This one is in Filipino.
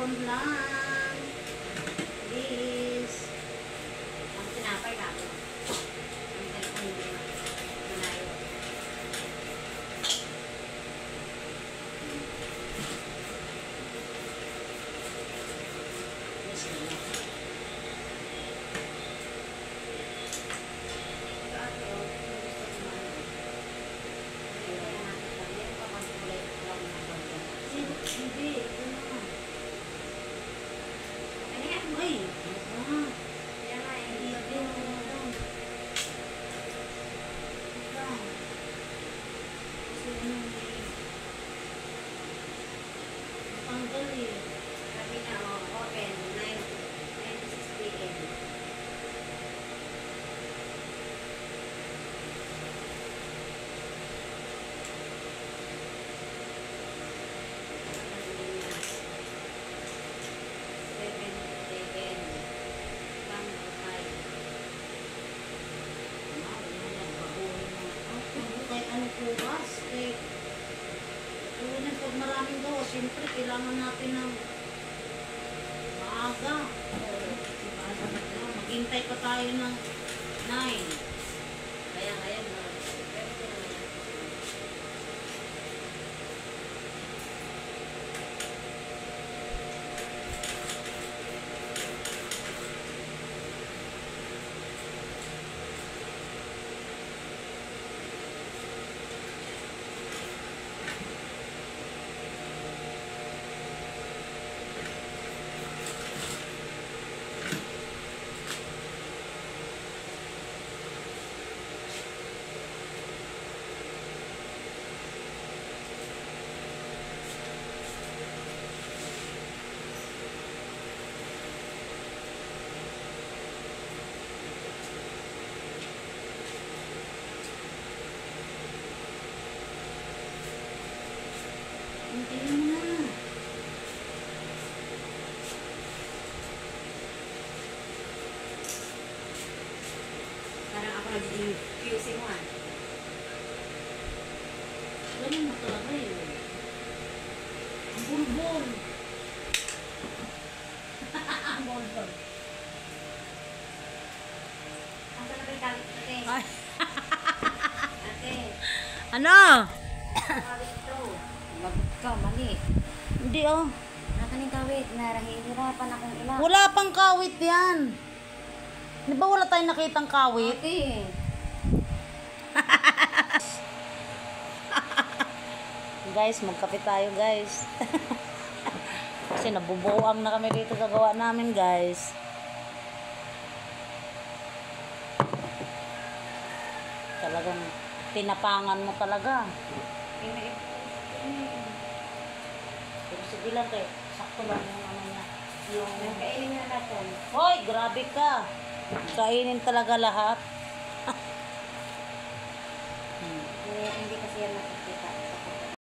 cellphone lang. Please. Ang tinapay natin. Ang cellphone din. Manayo. Yes, nila. Hindi. Ay, bukas. Pag maraming gawa, siyempre, kailangan natin ng maaga. Maghintay pa tayo ng 9. Kaya ngayon, hindi mo na. Parang ako naging QC mo ah. Ganun na talaga yun. Ang bulbol. Ang bulbol. Ang sa labay kawit ate. Ay. Ate. Ano? Kawit ito. Lagot ka, mali. Hindi oh. Nakaning kawit, narahihirapan akong ila. Wala pang kawit yan. Di ba wala tayong nakitang kawit? Ate. Guys, magkape tayo guys. Kasi nabubuang na kami dito sa gawa namin guys. Talagang tinapangan mo talaga. Pero sige lang kayo, sakto lang yung ano niya. Yung kainin na natin. Hoy, grabe ka. Kainin talaga lahat. Hindi kasi yan natin.